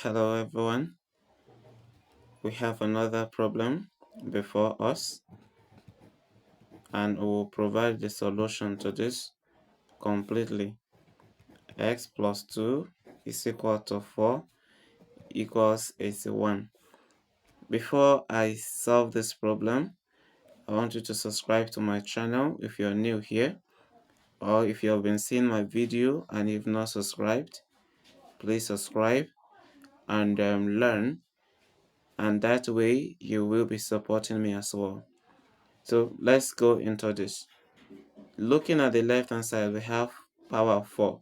Hello everyone, we have another problem before us and we will provide the solution to this completely. X plus 2 is equal to 4 equals 81. Before I solve this problem, I want you to subscribe to my channel if you're new here, or if you have been seeing my video and you've not subscribed, please subscribe and learn, and that way you will be supporting me as well. So let's go into this. Looking at the left hand side, we have power of 4,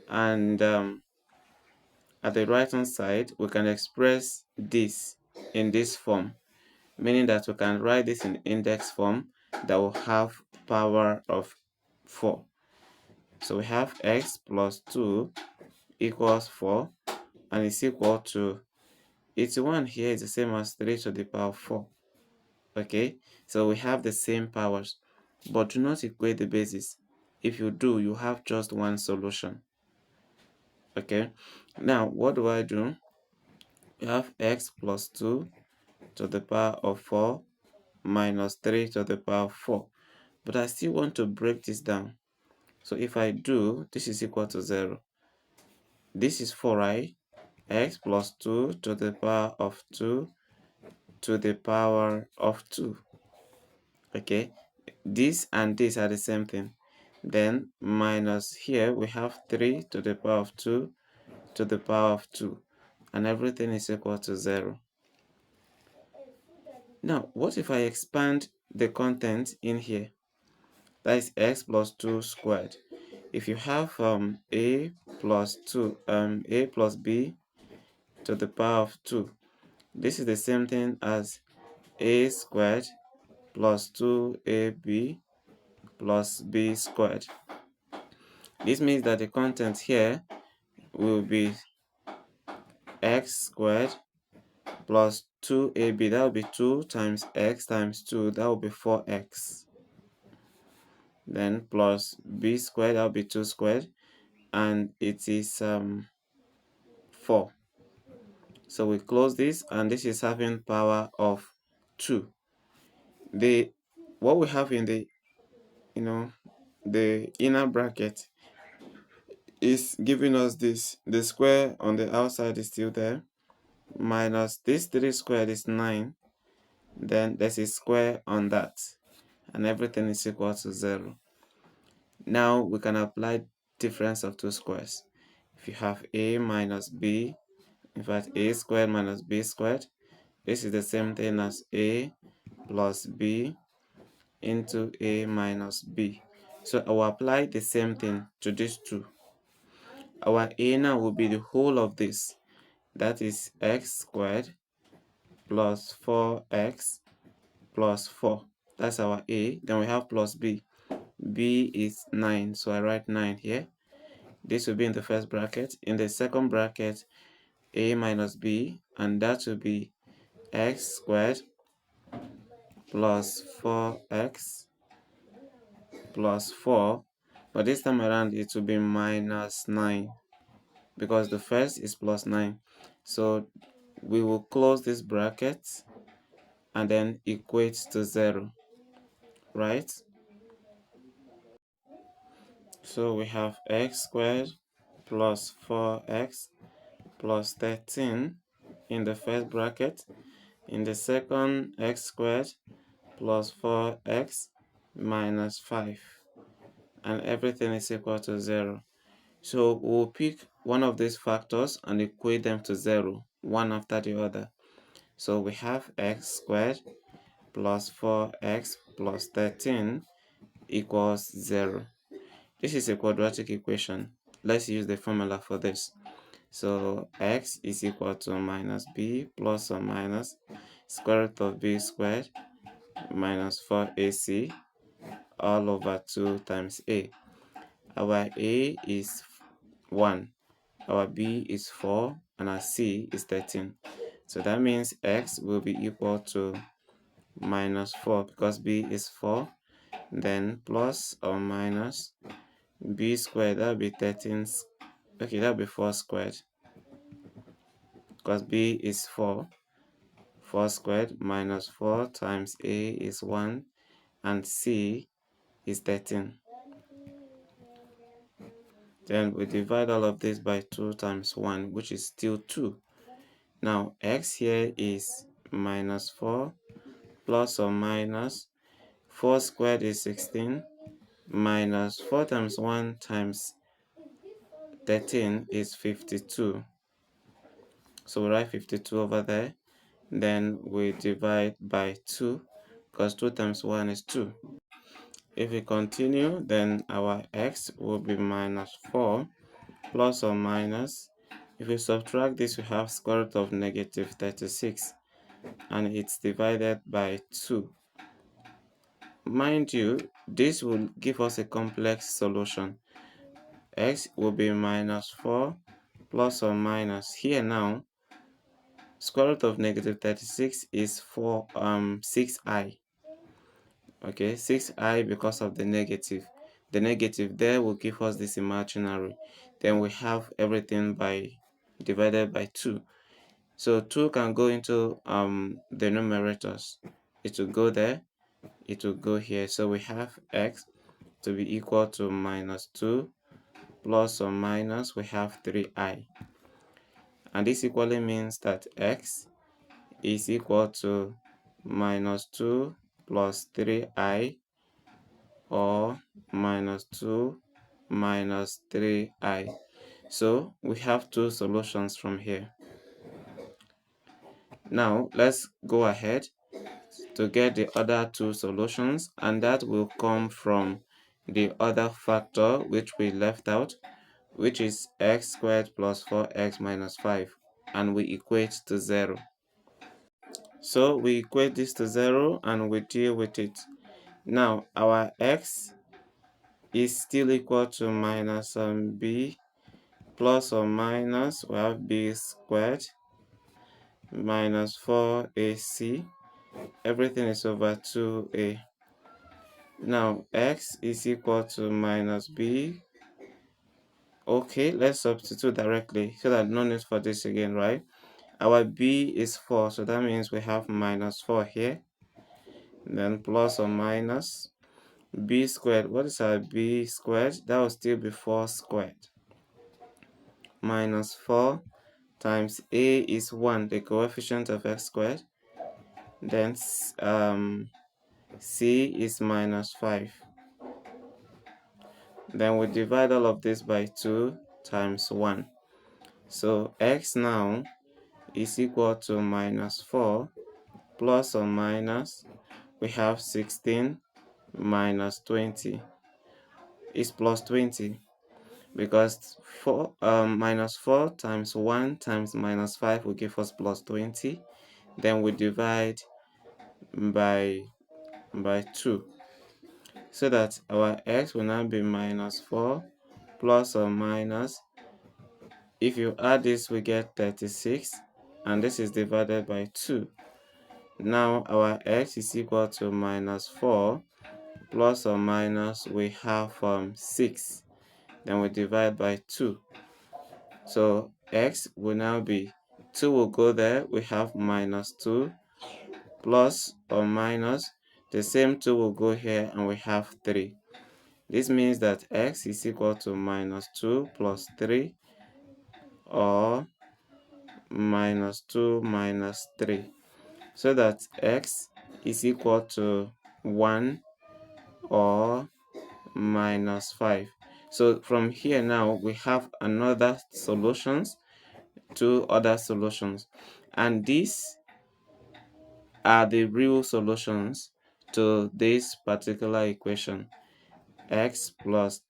and at the right hand side we can express this in this form, meaning that we can write this in index form that will have power of 4. So we have x plus 2 equals 4, and it's equal to 81. Here is the same as 3 to the power of 4. Okay, so we have the same powers, but do not equate the bases. If you do, you have just one solution. Okay, now what do? We have x plus 2 to the power of 4 minus 3 to the power of 4, but I still want to break this down. So if I do, this is equal to 0. This is 4, right? X plus 2 to the power of 2 to the power of 2. Okay, this and this are the same thing. Then minus here we have 3 to the power of 2 to the power of 2, and everything is equal to 0. Now, what if I expand the content in here? That is x plus 2 squared. If you have a plus b to the power of 2, this is the same thing as a squared plus 2ab plus b squared. This means that the content here will be x squared plus 2ab, that will be 2 times x times 2, that will be 4x. Then plus b squared, that will be 2 squared, and it is 4. So we close this, and this is having power of 2. What we have in the the inner bracket is giving us this. The square on the outside is still there, minus this 3 squared is 9. Then there's a square on that, and everything is equal to 0. Now we can apply difference of two squares. If you have a minus b, in fact a squared minus b squared, this is the same thing as a plus b into a minus b. So I will apply the same thing to these two. Our a now will be the whole of this, that is x squared plus 4x plus 4. That's our a. Then we have plus b. B is 9, so I write 9 here. This will be in the first bracket. In the second bracket, a minus b, and that will be x squared plus 4x plus 4, but this time around it will be minus 9 because the first is plus 9. So we will close this bracket and then equate to 0, right? So we have x squared plus 4x plus 13 in the first bracket. In the second, x squared plus 4x minus 5, and everything is equal to 0. So we'll pick one of these factors and equate them to 0, one after the other. So we have x squared plus 4x plus 13 equals 0. This is a quadratic equation. Let's use the formula for this. So x is equal to minus b plus or minus square root of b squared minus 4ac all over 2 times a. Our a is 1, our b is 4, and our c is 13. So that means x will be equal to minus 4 because b is 4, then plus or minus b squared, that will be 13. Okay, that will be 4 squared because b is 4. 4 squared minus 4 times a is 1 and c is 13. Then we divide all of this by 2 times 1, which is still 2. Now x here is minus 4 plus or minus 4 squared is 16 minus 4 times 1 times 13 is 52. So we write 52 over there. Then we divide by 2 because 2 times 1 is 2. If we continue, then our x will be minus 4 plus or minus. If we subtract this, we have square root of negative 36 and it's divided by 2. Mind you, this will give us a complex solution. X will be minus 4 plus or minus. Here now, square root of negative 36 is 6i. Okay, 6i because of the negative. The negative there will give us this imaginary. Then we have everything divided by 2. So 2 can go into the numerators. It will go there, it will go here. So we have x to be equal to minus 2 plus or minus, we have 3i. And this equally means that x is equal to minus 2 plus 3i or minus 2 minus 3i. So we have two solutions from here. Now let's go ahead to get the other two solutions, and that will come from the other factor which we left out, which is x squared plus 4x minus 5, and we equate to 0. So we equate this to 0 and we deal with it. Now our x is still equal to minus b plus or minus, we have b squared minus 4ac. Everything is over 2a. Now x is equal to minus b. Okay, let's substitute directly so that no need for this again, right? Our b is 4, so that means we have minus 4 here. Then plus or minus b squared. What is our b squared? That will still be 4 squared. Minus 4 times a is 1, the coefficient of x squared. Then c is minus 5. Then we divide all of this by 2 times 1. So x now is equal to minus 4 plus or minus, we have 16 minus 20 is plus 20, because minus 4 times 1 times minus 5 will give us plus 20. Then we divide by 2, so that our x will now be minus 4 plus or minus, if you add this we get 36, and this is divided by 2. Now our x is equal to minus 4 plus or minus, we have 6. Then we divide by 2. So x will now be, 2 will go there, we have minus 2 plus or minus, the same 2 will go here and we have 3. This means that x is equal to minus 2 plus 3 or minus 2 minus 3. So that x is equal to 1 or minus 5. So from here now we have another solutions, two other solutions, and these are the real solutions to this particular equation. X plus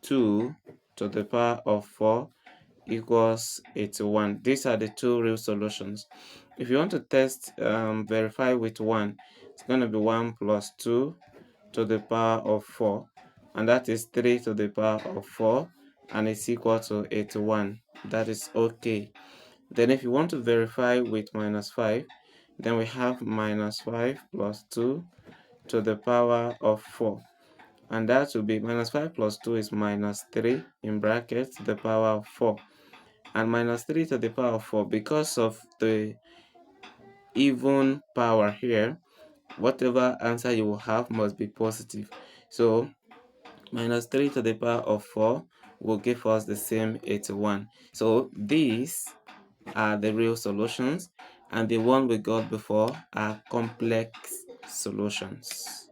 2 to the power of 4 equals 81. These are the two real solutions. If you want to verify with 1, it's going to be 1 plus 2 to the power of 4, and that is 3 to the power of 4, and it's equal to 81. That is okay. Then if you want to verify with minus 5, then we have minus 5 plus 2 to the power of 4, and that will be minus 5 plus 2 is minus 3 in brackets to the power of 4. and minus 3 to the power of 4. Because of the even power here, whatever answer you will have must be positive. So minus 3 to the power of 4 will give us the same 81. So these are the real solutions, and the one we got before are complex solutions.